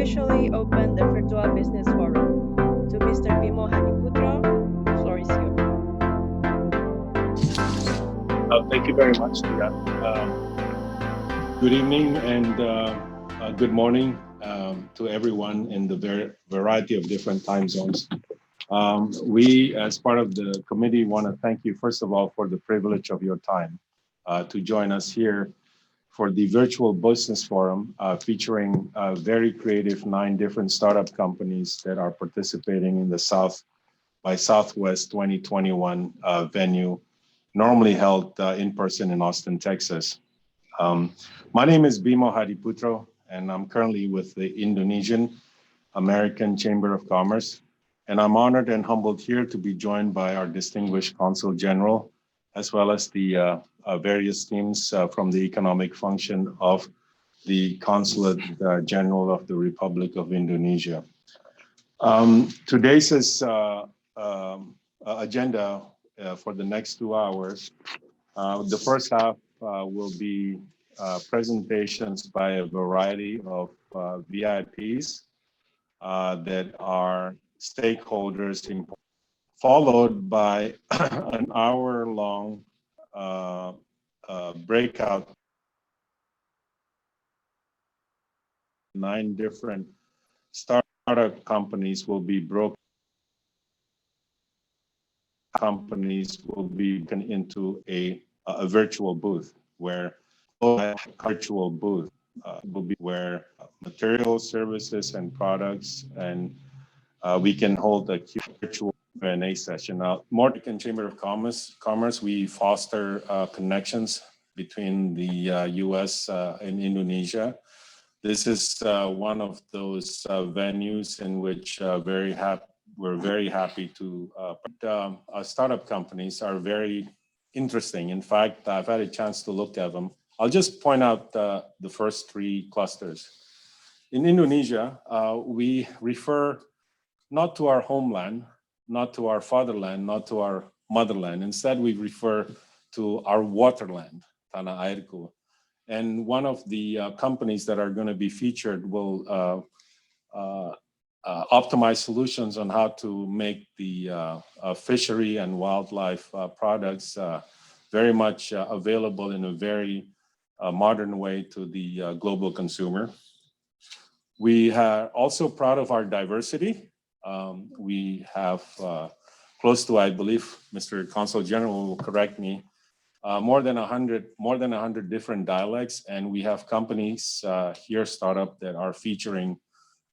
officially open the Virtual Business Forum. To Mr. Bimo Hadiputro, the floor is yours. Thank you very much, Tia. Good evening and good morning to everyone in the variety of different time zones. We, as part of the committee, want to thank you, first of all, for the privilege of your time to join us here for the Virtual Business Forum, featuring very creative 9 different startup companies that are participating in the South by Southwest 2021 venue, normally held in person in Austin, Texas. My name is Bimo Hadiputro, and I'm currently with the Indonesian-American Chamber of Commerce. And I'm honored and humbled here to be joined by our distinguished Consul General, as well as the various teams from the economic function of the Consulate General of the Republic of Indonesia. Today's agenda for the next 2 hours. The first half will be presentations by a variety of VIPs that are stakeholders, followed by an hour-long breakout. 9 different startup companies will be broken. Companies will be broken into a virtual booth where virtual booth will be where materials, services, and products, and we can hold a virtual Q&A session. Now, American Chamber of Commerce, we foster connections between the U.S. and Indonesia. This is one of those venues in which we're very happy to. Startup companies are very interesting. In fact, I've had a chance to look at them. I'll just point out the first 3 clusters. In Indonesia, we refer not to our homeland, not to our fatherland, not to our motherland. Instead, we refer to our waterland, Tanah Airku. And one of the companies that are going to be featured will optimize solutions on how to make the fishery and wildlife products very much available in a very modern way to the global consumer. We are also proud of our diversity. We have close to, I believe, Mr. Consul General will correct me, more than 100 different dialects, and we have companies here, startup, that are featuring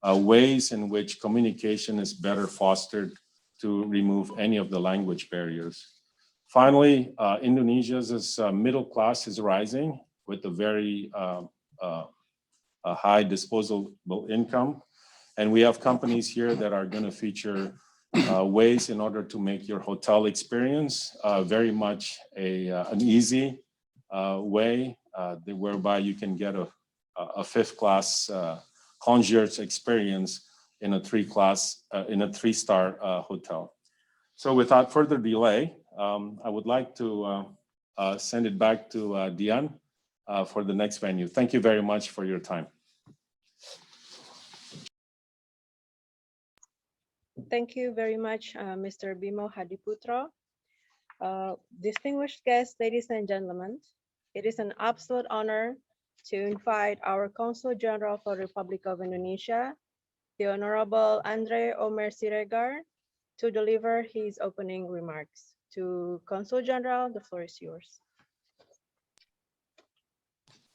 ways in which communication is better fostered to remove any of the language barriers. Finally, Indonesia's middle class is rising with a very high disposable income. And we have companies here that are going to feature ways in order to make your hotel experience very much an easy way, whereby you can get a 5th class concierge experience in a 3-star hotel. So without further delay, I would like to send it back to Dian for the next venue. Thank you very much for your time. Thank you very much, Mr. Bimo Hadiputro. Distinguished guests, ladies and gentlemen, it is an absolute honor to invite our Consul General for the Republic of Indonesia, the Honorable Andre Omer Siregar, to deliver his opening remarks. To Consul General, the floor is yours.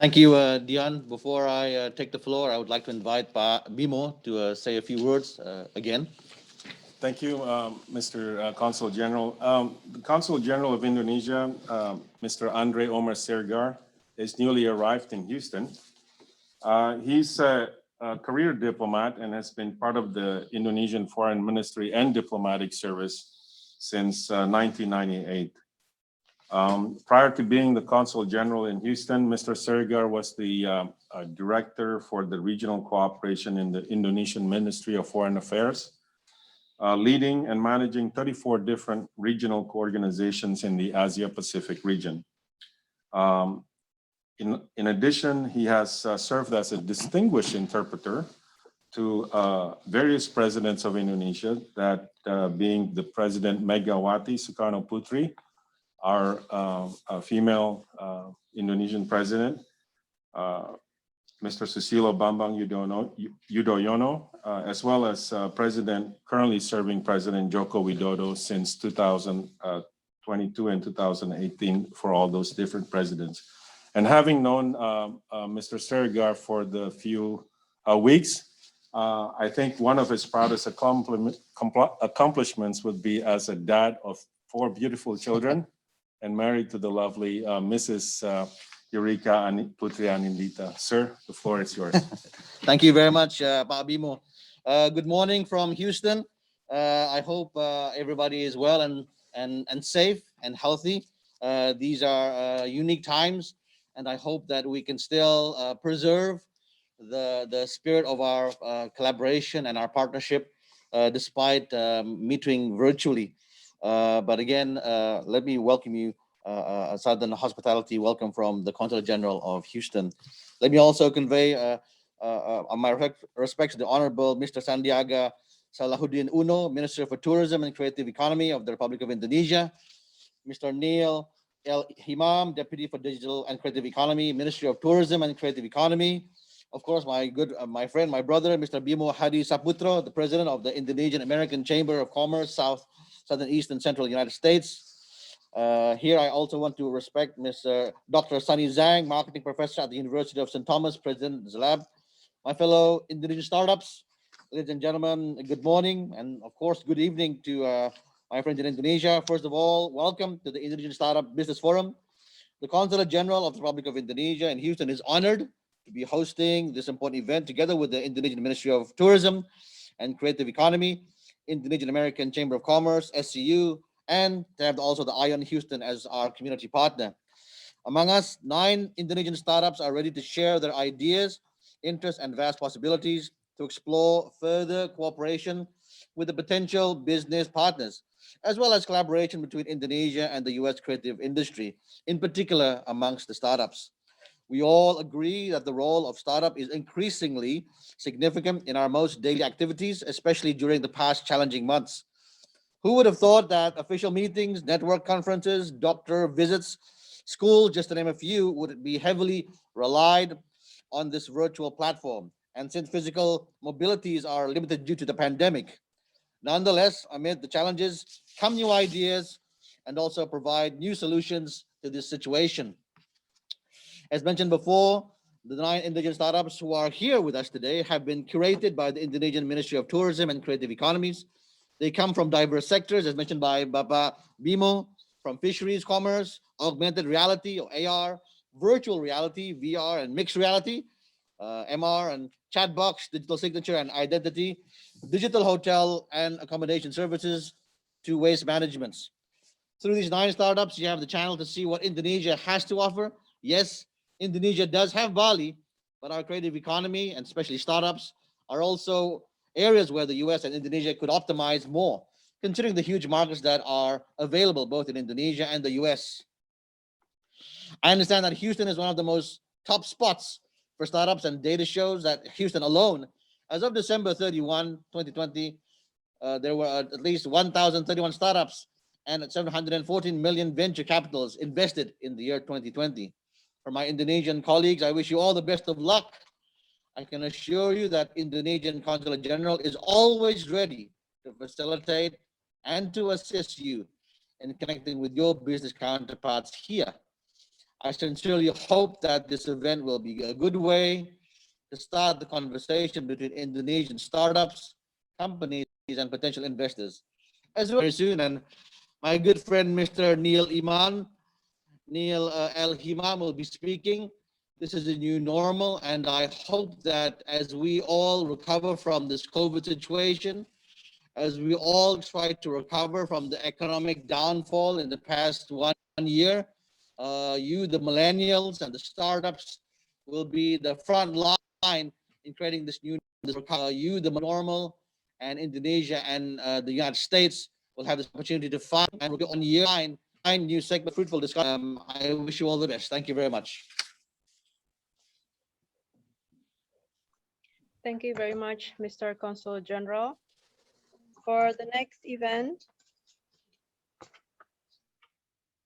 Thank you, Dian. Before I take the floor, I would like to invite Bimo to say a few words again. Thank you, Mr. Consul General. The Consul General of Indonesia, Mr. Andre Omer Siregar, is newly arrived in Houston. He's a career diplomat and has been part of the Indonesian Foreign Ministry and Diplomatic Service since 1998. Prior to being the Consul General in Houston, Mr. Siregar was the Director for the Regional Cooperation in the Indonesian Ministry of Foreign Affairs, leading and managing 34 different regional organizations in the Asia-Pacific region. In addition, he has served as a distinguished interpreter to various presidents of Indonesia, that being the President Megawati Soekarno Putri, our female Indonesian president, Mr. Susilo Bambang Yudhoyono, as well as currently serving President Joko Widodo since 2022 and 2018 for all those different presidents. And having known Mr. Serigar for the few weeks, I think one of his proudest accomplishments would be as a dad of 4 beautiful children and married to the lovely Mrs. Eureka Putri Anindita. Sir, the floor is yours. Thank you very much, Pak Bimo. Good morning from Houston. I hope everybody is well and safe and healthy. These are unique times, and I hope that we can still preserve the spirit of our collaboration and our partnership despite meeting virtually. But again, let me welcome you, Southern Hospitality. Welcome from the Consulate General of Houston. Let me also convey my respects to the Honorable Mr. Sandiaga Salahuddin Uno, Minister for Tourism and Creative Economy of the Republic of Indonesia, Mr. Neil El Himam, Deputy for Digital and Creative Economy, Ministry of Tourism and Creative Economy. Of course, my friend, my brother, Mr. Bimo Hadi Saputro, the President of the Indonesian-American Chamber of Commerce, Southern, East, and Central United States. Here, I also want to respect Mr. Dr. Sunny Zhang, Marketing Professor at the University of St. Thomas, President Zalab. My fellow Indonesian startups, ladies and gentlemen, good morning, and of course, good evening to my friends in Indonesia. First of all, welcome to the Indonesian Startup Business Forum. The Consulate General of the Republic of Indonesia in Houston is honored to be hosting this important event together with the Indonesian Ministry of Tourism and Creative Economy, Indonesian-American Chamber of Commerce, SCU, and to have also the ION Houston as our community partner. Among us, 9 Indonesian startups are ready to share their ideas, interests, and vast possibilities to explore further cooperation with the potential business partners, as well as collaboration between Indonesia and the US creative industry, in particular amongst the startups. We all agree that the role of startup is increasingly significant in our most daily activities, especially during the past challenging months. Who would have thought that official meetings, network conferences, doctor visits, school, just to name a few, would be heavily relied on this virtual platform? And since physical mobilities are limited due to the pandemic, nonetheless, amid the challenges, come new ideas and also provide new solutions to this situation. As mentioned before, the 9 Indonesian startups who are here with us today have been curated by the Indonesian Ministry of Tourism and Creative Economies. They come from diverse sectors, as mentioned by Bapak Bimo, from fisheries, commerce, augmented reality or AR, virtual reality, VR, and mixed reality, MR, and chat box, digital signature and identity, digital hotel and accommodation services, to waste management. Through these 9 startups, you have the channel to see what Indonesia has to offer. Yes, Indonesia does have Bali, but our creative economy and especially startups are also areas where the US and Indonesia could optimize more, considering the huge markets that are available both in Indonesia and the US. I understand that Houston is one of the most top spots for startups, and data shows that Houston alone, as of December 31, 2020, there were at least 1,031 startups and 714 million venture capitals invested in the year 2020. For my Indonesian colleagues, I wish you all the best of luck. I can assure you that Indonesian Consulate General is always ready to facilitate and to assist you in connecting with your business counterparts here. I sincerely hope that this event will be a good way to start the conversation between Indonesian startups, companies, and potential investors, as well very soon. And my good friend, Mr. Neil El Himam will be speaking. This is a new normal, and I hope that as we all recover from this COVID situation, as we all try to recover from the economic downfall in the past 1 year, you, the millennials and the startups, will be the front line in creating this new you, the normal, and Indonesia and the United States will have this opportunity to find and on year 9 new segment fruitful discussion. I wish you all the best. Thank you very much. Thank you very much, Mr. Consul General. For the next event,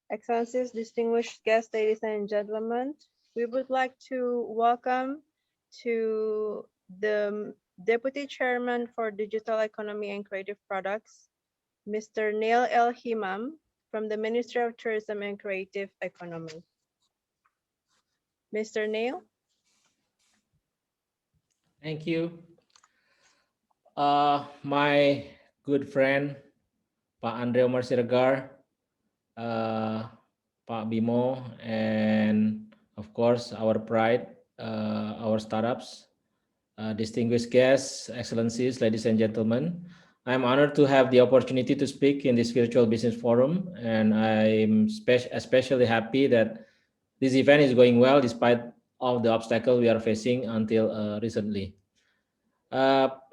Excellencies, distinguished guests, ladies and gentlemen, we would like to welcome to the Deputy Chairman for Digital Economy and Creative Products, Mr. Neil L. Himam from the Ministry of Tourism and Creative Economy. Mr. Neil? Thank you. My good friend, Pak Andre Omar Siregar, Pak Bimo, and of course, our pride, our startups, distinguished guests, excellencies, ladies and gentlemen. I'm honored to have the opportunity to speak in this virtual business forum, and I'm especially happy that this event is going well despite all the obstacles we are facing until recently.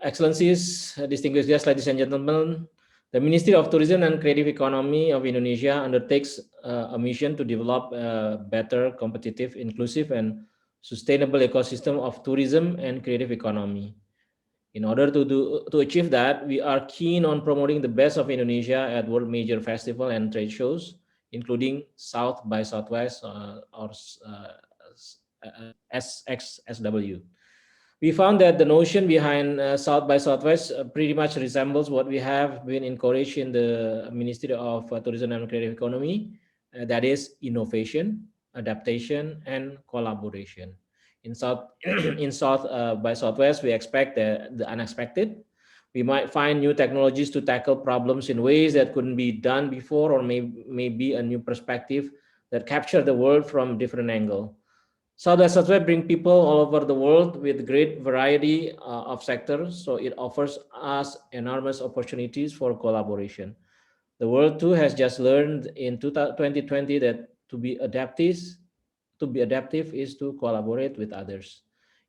Excellencies, distinguished guests, ladies and gentlemen, the Ministry of Tourism and Creative Economy of Indonesia undertakes a mission to develop a better, competitive, inclusive, and sustainable ecosystem of tourism and creative economy. In order to achieve that, we are keen on promoting the best of Indonesia at world major festival and trade shows, including South by Southwest or SXSW. We found that the notion behind South by Southwest pretty much resembles what we have been encouraged in the Ministry of Tourism and Creative Economy, that is innovation, adaptation, and collaboration. In South, in South by Southwest, we expect the unexpected. We might find new technologies to tackle problems in ways that couldn't be done before, or maybe a new perspective that capture the world from different angle. South by Southwest bring people all over the world with great variety of sectors, so it offers us enormous opportunities for collaboration. The world too has just learned in 2020 that to be adaptive is to collaborate with others.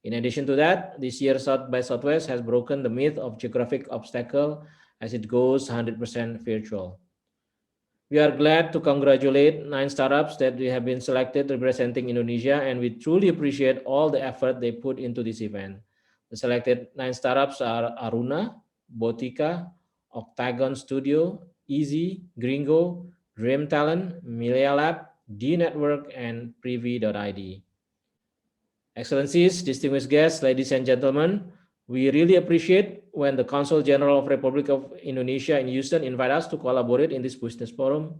In addition to that, this year South by Southwest has broken the myth of geographic obstacle as it goes 100% virtual. We are glad to congratulate 9 startups that we have been selected representing Indonesia, and we truly appreciate all the effort they put into this event. The selected 9 startups are Aruna, Botica, Octagon Studio, Easy, Gringo, Dream Talent, Milia Lab, D Network, and Privy.id. Excellencies, distinguished guests, ladies and gentlemen, we really appreciate when the Consul General of Republic of Indonesia in Houston invite us to collaborate in this business forum,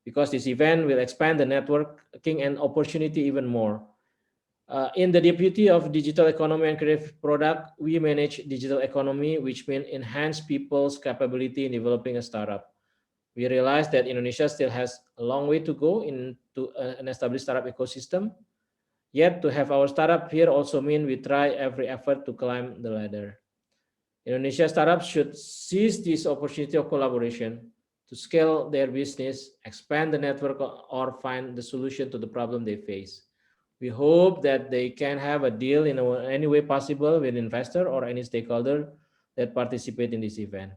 because this event will expand the networking and opportunity even more. In the Deputy of Digital Economy and Creative Product, we manage digital economy, which means enhance people's capability in developing a startup. We realize that Indonesia still has a long way to go into an established startup ecosystem. Yet to have our startup here also mean we try every effort to climb the ladder. Indonesia startups should seize this opportunity of collaboration to scale their business, expand the network, or find the solution to the problem they face. We hope that they can have a deal in any way possible with investor or any stakeholder that participate in this event.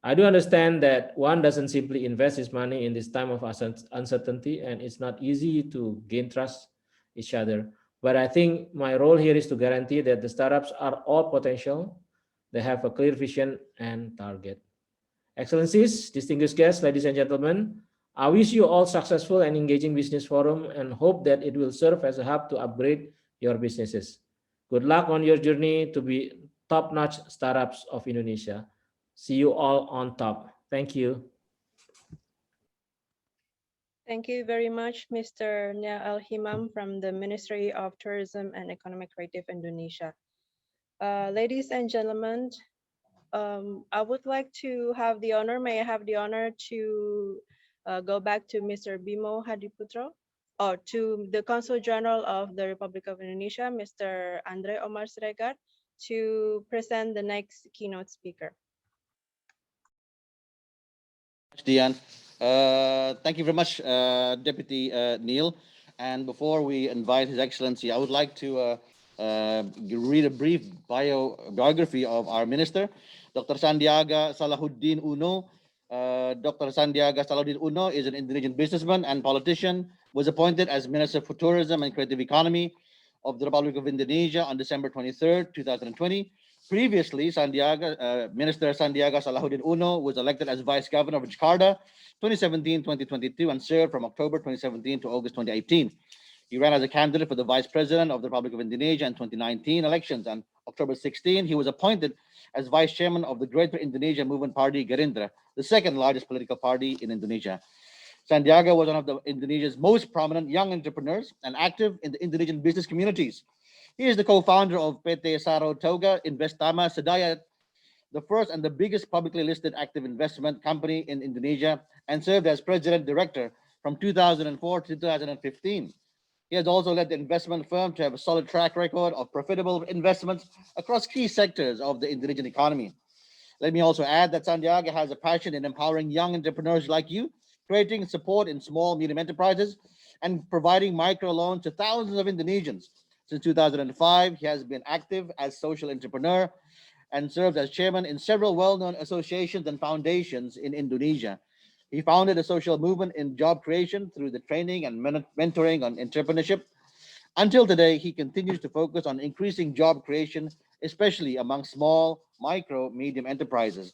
I do understand that one doesn't simply invest his money in this time of uncertainty, and it's not easy to gain trust each other. But I think my role here is to guarantee that the startups are all potential. They have a clear vision and target. Excellencies, distinguished guests, ladies and gentlemen, I wish you all successful and engaging business forum and hope that it will serve as a hub to upgrade your businesses. Good luck on your journey to be top-notch startups of Indonesia. See you all on top. Thank you. Thank you very much, Mr. Nia Al Himam from the Ministry of Tourism and Economic Creative Indonesia. Ladies and gentlemen, I would like to have the honor, may I have the honor to go back to Mr. Bimo Hadiputro, or to the Consul General of the Republic of Indonesia, Mr. Andre Omar Siregar, to present the next keynote speaker. Dian. Thank you very much, Deputy Neil. And before we invite His Excellency, I would like to read a brief biography of our minister, Dr. Sandiaga Salahuddin Uno. Dr. Sandiaga Salahuddin Uno is an Indonesian businessman and politician, was appointed as Minister for Tourism and Creative Economy of the Republic of Indonesia on December 23rd, 2020. Previously, Minister Sandiaga Salahuddin Uno was elected as Vice Governor of Jakarta 2017-2022 and served from October 2017 to August 2018. He ran as a candidate for the Vice President of the Republic of Indonesia in 2019 elections. On October 16, he was appointed as Vice Chairman of the Greater Indonesia Movement Party, Gerindra, the second largest political party in Indonesia. Sandiaga was one of Indonesia's most prominent young entrepreneurs and active in the Indonesian business communities. He is the co-founder of PT Sarotoga Investama Sedaya, the first and the biggest publicly listed active investment company in Indonesia, and served as president director from 2004 to 2015. He has also led the investment firm to have a solid track record of profitable investments across key sectors of the Indonesian economy. Let me also add that Sandiaga has a passion in empowering young entrepreneurs like you, creating support in small, medium enterprises, and providing microloans to thousands of Indonesians. Since 2005, he has been active as social entrepreneur and served as chairman in several well-known associations and foundations in Indonesia. He founded a social movement in job creation through the training and mentoring on entrepreneurship. Until today, he continues to focus on increasing job creation, especially among small, micro, medium enterprises.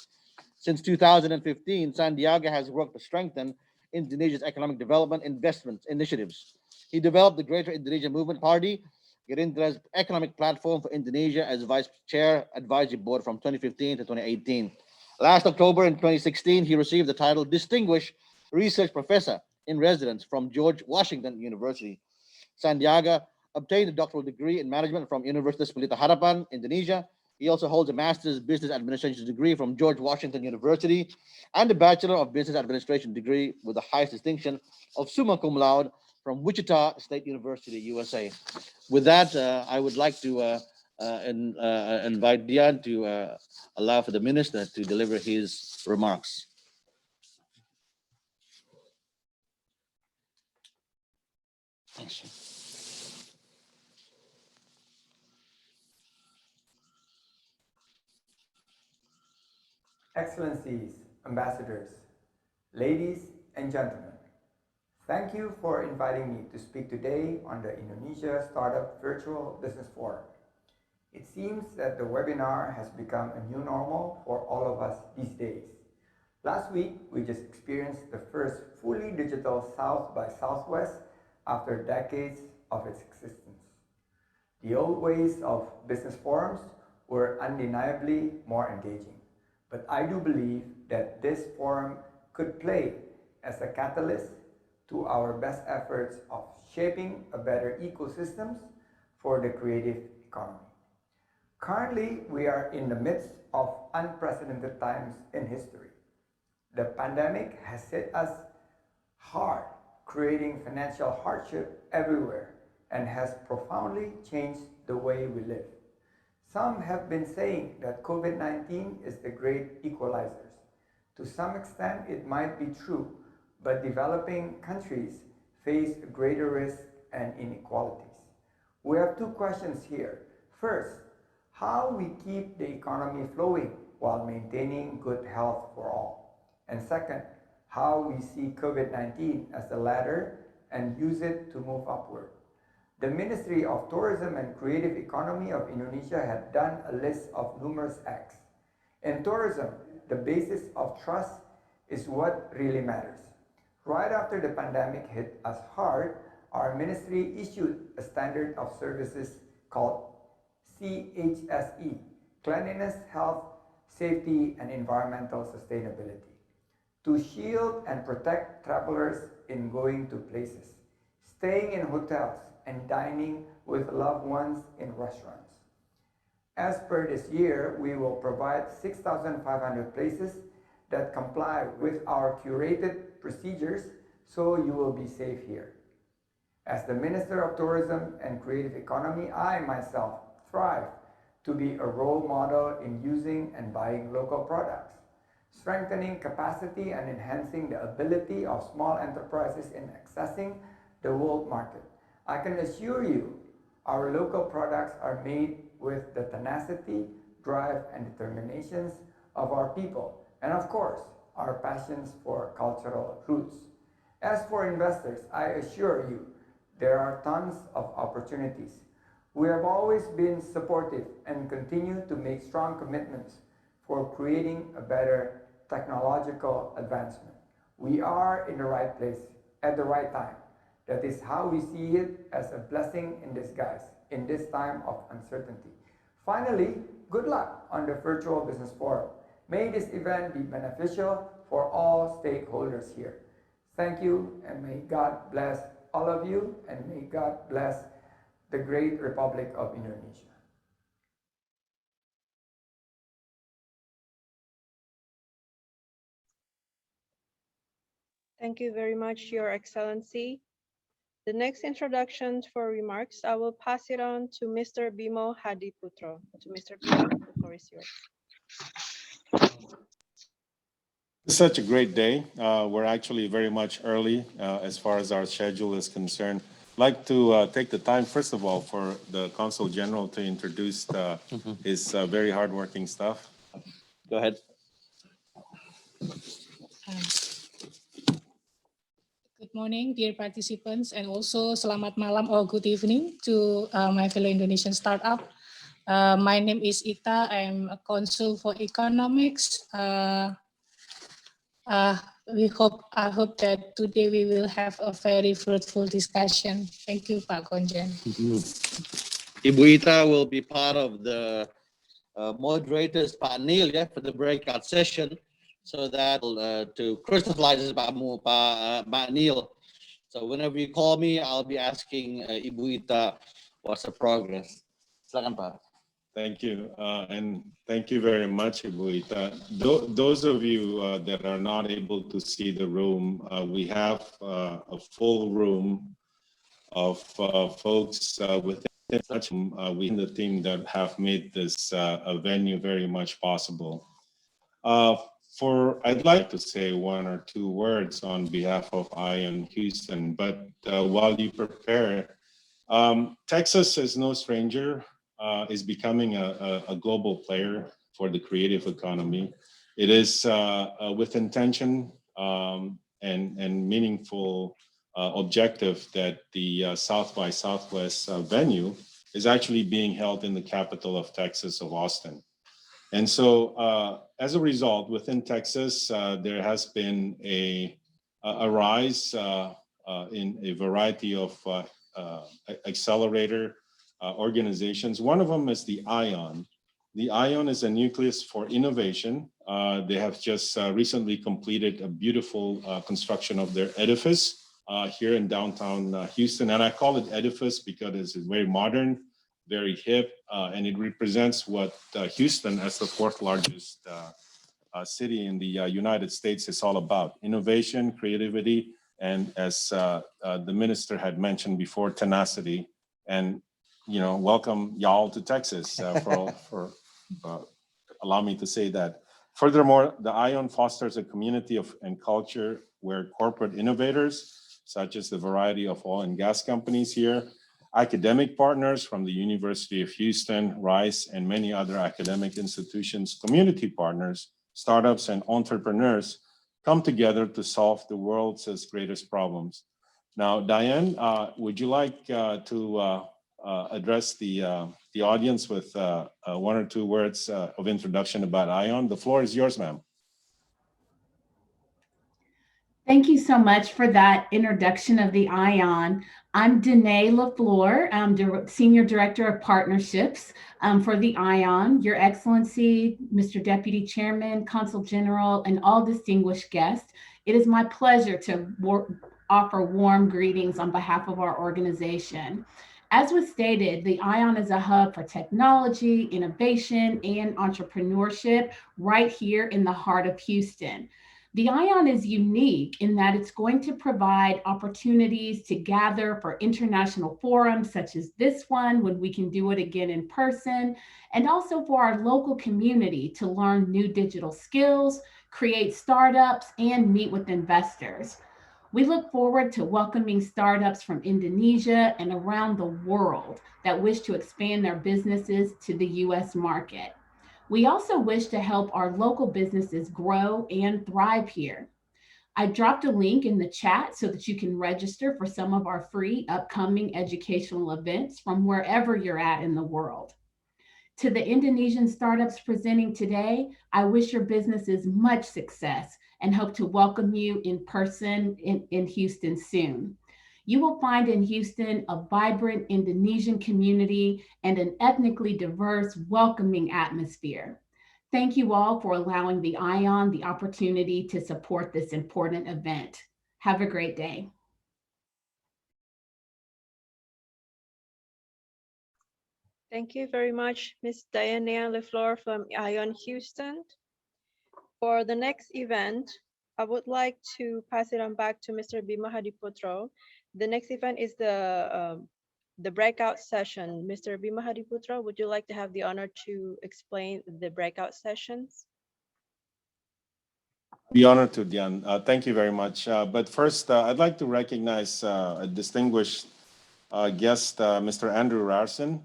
Since 2015, Sandiaga has worked to strengthen Indonesia's economic development investment initiatives. He developed the Greater Indonesia Movement Party, Gerindra's economic platform for Indonesia, as Vice Chair Advisory Board from 2015 to 2018. Last October in 2016, he received the title Distinguished Research Professor in Residence from George Washington University. Sandiaga obtained a doctoral degree in management from Universitas Pelita Harapan, Indonesia. He also holds a master's business administration degree from George Washington University and a bachelor of business administration degree with the highest distinction of summa cum laude from Wichita State University, USA. With that, I would like to invite Dian to allow for the minister to deliver his remarks. Thanks. Excellencies, ambassadors, ladies and gentlemen, thank you for inviting me to speak today on the Indonesia Startup Virtual Business Forum. It seems that the webinar has become a new normal for all of us these days. Last week, we just experienced the first fully digital South by Southwest after decades of its existence. The old ways of business forums were undeniably more engaging. But I do believe that this forum could play as a catalyst to our best efforts of shaping a better ecosystems for the creative economy. Currently, we are in the midst of unprecedented times in history. The pandemic has hit us hard, creating financial hardship everywhere and has profoundly changed the way we live. Some have been saying that COVID-19 is the great equalizer. To some extent, it might be true, but developing countries face greater risk and inequalities. We have two questions here. First, how we keep the economy flowing while maintaining good health for all. And second, how we see COVID-19 as a ladder and use it to move upward. The Ministry of Tourism and Creative Economy of Indonesia had done a list of numerous acts. In tourism, the basis of trust is what really matters. Right after the pandemic hit us hard, our ministry issued a standard of services called CHSE, Cleanliness, Health, Safety, and Environmental Sustainability, to shield and protect travelers in going to places, staying in hotels, and dining with loved ones in restaurants. As per this year, we will provide 6,500 places that comply with our curated procedures, so you will be safe here. As the Minister of Tourism and Creative Economy, I myself thrive to be a role model in using and buying local products, strengthening capacity and enhancing the ability of small enterprises in accessing the world market. I can assure you, our local products are made with the tenacity, drive, and determinations of our people, and of course, our passions for cultural roots. As for investors, I assure you, there are tons of opportunities. We have always been supportive and continue to make strong commitments for creating a better technological advancement. We are in the right place at the right time. That is how we see it, as a blessing in disguise in this time of uncertainty. Finally, good luck on the Virtual Business Forum. May this event be beneficial for all stakeholders here. Thank you, and may God bless all of you, and may God bless the great Republic of Indonesia. Thank you very much, Your Excellency. The next introduction for remarks, I will pass it on to Mr. Bimo Hadiputro. To Mr. Bimo, the floor is yours. It's such a great day. We're actually very much early as far as our schedule is concerned. I'd like to take the time, first of all, for the Consul General to introduce his very hardworking staff. Go ahead. Good morning, dear participants, and also selamat malam or good evening to my fellow Indonesian startup. My name is Ita. I'm a consul for economics. I hope that today we will have a very fruitful discussion. Thank you, Pak Konjen. Ibu Ita will be part of the moderators, Pak Neil, for the breakout session, so that to crystallize Pak Neil. So whenever you call me, I'll be asking Ibu Ita what's the progress. Silakan, Pak. Thank you, and thank you very much, Ibu Ita. Those of you that are not able to see the room, we have a full room of folks within the team that have made this a venue very much possible. I'd like to say one or two words on behalf of ION Houston, but while you prepare, Texas is no stranger, is becoming a global player for the creative economy. It is with intention and meaningful objective that the South by Southwest venue is actually being held in the capital of Texas, of Austin. And so as a result, within Texas, there has been a rise in a variety of accelerator organizations. One of them is the ION. The ION is a nucleus for innovation. They have just recently completed a beautiful construction of their edifice here in downtown Houston. And I call it edifice because it's very modern, very hip, and it represents what Houston, as the fourth largest city in the United States, is all about: innovation, creativity, and as the minister had mentioned before, tenacity. And welcome y'all to Texas for allow me to say that. Furthermore, the ION fosters a community and culture where corporate innovators, such as the variety of oil and gas companies here, academic partners from the University of Houston, Rice, and many other academic institutions, community partners, startups, and entrepreneurs come together to solve the world's greatest problems. Now, Diane, would you like to address the audience with one or two words of introduction about ION? The floor is yours, ma'am. Thank you so much for that introduction of the ION. I'm Danae LaFleur. I'm Senior Director of Partnerships for the ION. Your Excellency, Mr. Deputy Chairman, Consul General, and all distinguished guests, it is my pleasure to offer warm greetings on behalf of our organization. As was stated, the ION is a hub for technology, innovation, and entrepreneurship right here in the heart of Houston. The ION is unique in that it's going to provide opportunities to gather for international forums such as this one, when we can do it again in person, and also for our local community to learn new digital skills, create startups, and meet with investors. We look forward to welcoming startups from Indonesia and around the world that wish to expand their businesses to the US market. We also wish to help our local businesses grow and thrive here. I dropped a link in the chat so that you can register for some of our free upcoming educational events from wherever you're at in the world. To the Indonesian startups presenting today, I wish your businesses much success and hope to welcome you in person in Houston soon. You will find in Houston a vibrant Indonesian community and an ethnically diverse, welcoming atmosphere. Thank you all for allowing the ION the opportunity to support this important event. Have a great day. Thank you very much, Ms. Diana LeFleur from ION Houston. For the next event, I would like to pass it on back to Mr. Bima Hadiputro. The next event is the breakout session. Mr. Bima Hadiputro, would you like to have the honor to explain the breakout sessions? Be honored to, Dian. Thank you very much. But first, I'd like to recognize a distinguished guest, Mr. Andrew Ranson.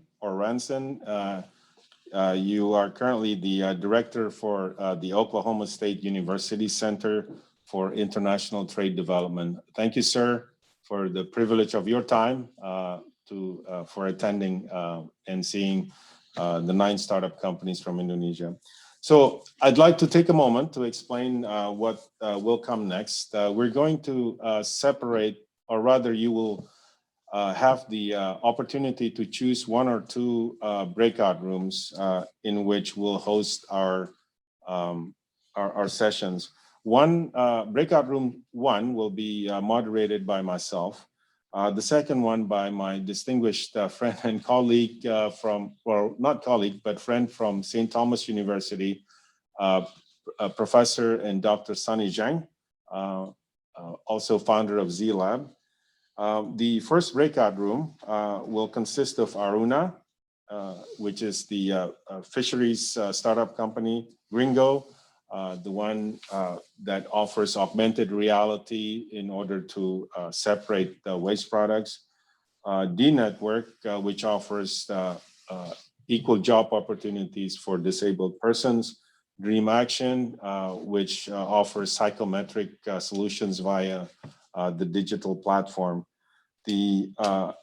You are currently the director for the Oklahoma State University Center for International Trade Development. Thank you, sir, for the privilege of your time for attending and seeing the 9 startup companies from Indonesia. So I'd like to take a moment to explain what will come next. We're going to separate, or rather you will have the opportunity to choose 1 or 2 breakout rooms in which we'll host our sessions. Breakout room 1 will be moderated by myself. The second one by my distinguished friend and colleague not colleague, but friend from St. Thomas University, Professor and Dr. Sunny Zhang, also founder of Z Lab. The first breakout room will consist of Aruna, which is the fisheries startup company, Gringo, the one that offers augmented reality in order to separate the waste products. D Network, which offers equal job opportunities for disabled persons. Dream Action, which offers psychometric solutions via the digital platform. The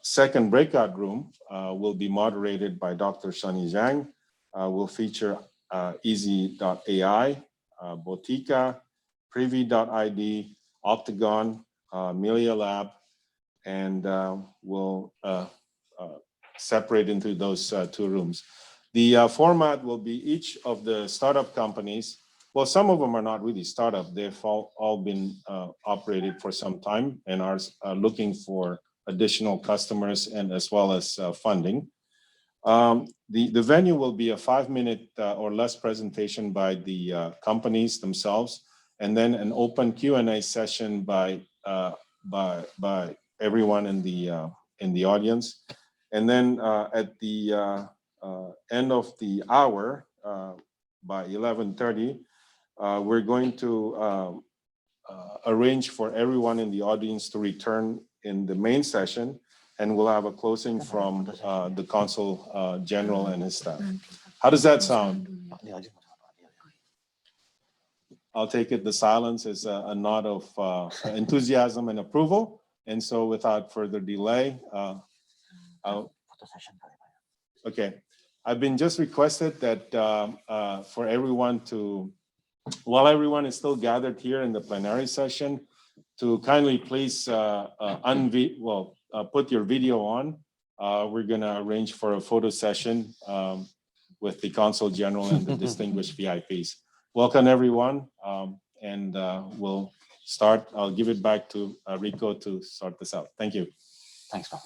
second breakout room will be moderated by Dr. Sunny Zhang. Will feature Easy.ai, Botica, Privy.id, Octagon, Melia Lab, and we'll separate into those 2 rooms. The format will be each of the startup companies. Well, some of them are not really startup. They've all been operated for some time and are looking for additional customers and as well as funding. The venue will be a 5-minute or less presentation by the companies themselves, and then an open Q&A session by everyone in the audience. And then at the end of the hour, by 11:30, we're going to arrange for everyone in the audience to return in the main session, and we'll have a closing from the Consul General and his staff. How does that sound? I'll take it the silence is a nod of enthusiasm and approval. And so without further delay, okay. I've been just requested that for everyone to, while everyone is still gathered here in the plenary session, to kindly please put your video on. We're gonna arrange for a photo session with the Consul General and the distinguished VIPs. Welcome everyone, and we'll start. I'll give it back to Rico to sort this out. Thank you. Thanks, Pak.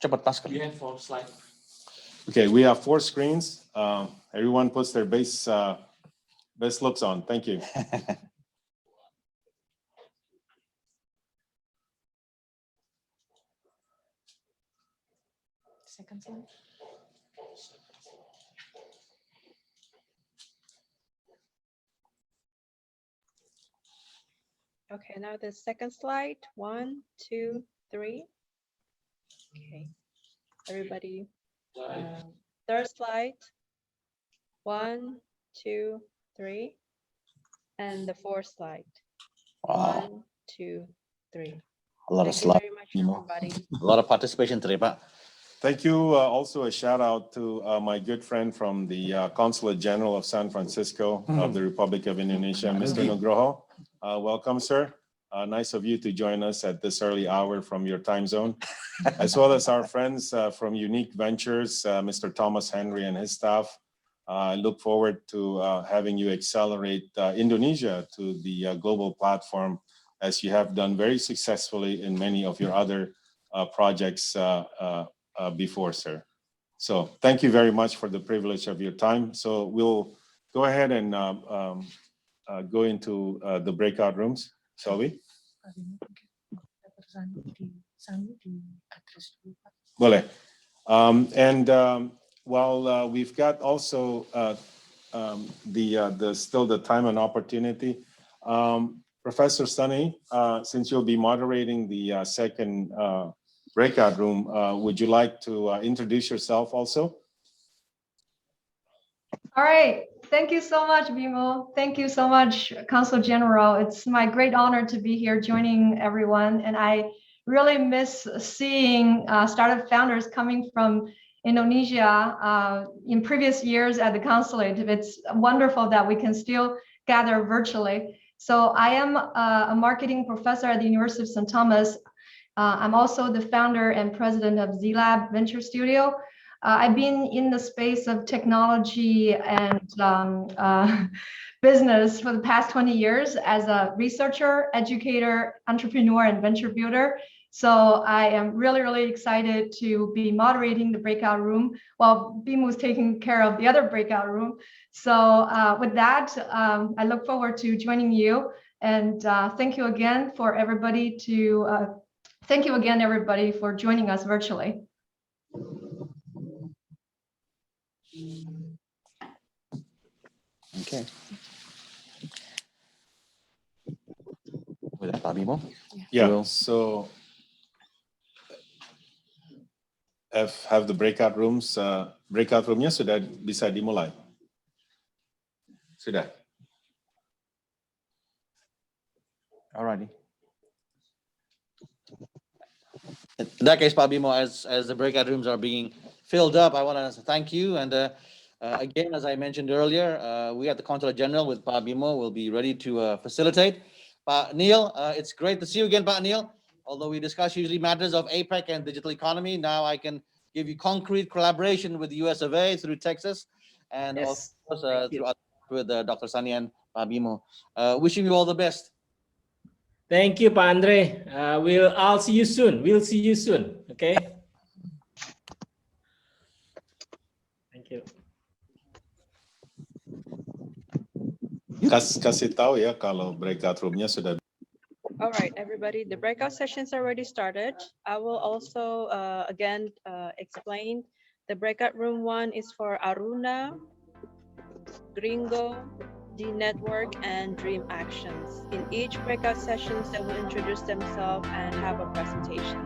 Cepat pas. You have 4 slides. Okay, we have 4 screens. Everyone puts their best looks on. Thank you. Second slide. Okay, now the second slide. 1, 2, 3. Okay, everybody. Third slide. 1, 2, 3. and the fourth slide. Wow, 1, 2, 3. a lot of Thank you slides, very much, Bimo. everybody. A lot of participation today, Pak. Thank you. Also, a shout out to my good friend from the Consulate General of San Francisco of the Republic of Indonesia, Mr. Nugroho. Welcome, sir. Nice of you to join us at this early hour from your time zone, as well as our friends from Unique Ventures, Mr. Thomas Henry and his staff. I look forward to having you accelerate Indonesia to the global platform, as you have done very successfully in many of your other projects before, sir. So thank you very much for the privilege of your time. So we'll go ahead and go into the breakout rooms, shall we? Boleh. While we've got also still the time and opportunity, Professor Sunny, since you'll be moderating the second breakout room, would you like to introduce yourself also? All right. Thank you so much, Bimo. Thank you so much, Consul General. It's my great honor to be here joining everyone. And I really miss seeing startup founders coming from Indonesia in previous years at the Consulate. It's wonderful that we can still gather virtually. So I am a marketing professor at the University of St. Thomas. I'm also the founder and president of Z-Lab Venture Studio. I've been in the space of technology and business for the past 20 years as a researcher, educator, entrepreneur, and venture builder. So I am really, really excited to be moderating the breakout room while Bimu's taking care of the other breakout room. So with that, I look forward to joining you. And thank you again for everybody everybody for joining us virtually. Okay. With that, Pak Bimo? Yeah. We'll- So have the breakout rooms. Breakout roomnya sudah bisa dimulai. Sudah. Alrighty. In that case, Pak Bimo, as the breakout rooms are being filled up, I want to thank you. And again, as I mentioned earlier, we at the Consulate General with Pak Bimo will be ready to facilitate. Pak Neil, it's great to see you again, Pak Neil. Although we discuss usually matters of APEC and digital economy, now I can give you concrete collaboration with the US of A through Texas, and Yes, also with Dr. Sunny and Pak Bimo. Wishing you all the best. Thank you, Pak Andre. I'll see you soon. We'll see you soon. Okay. Thank you. Kasih tahu ya kalau breakout roomnya sudah. All right, everybody, the breakout sessions already started. I will also again explain. The breakout room 1 is for Aruna, Gringo, D Network, and Dream Actions. In each breakout sessions, they will introduce themselves and have a presentation.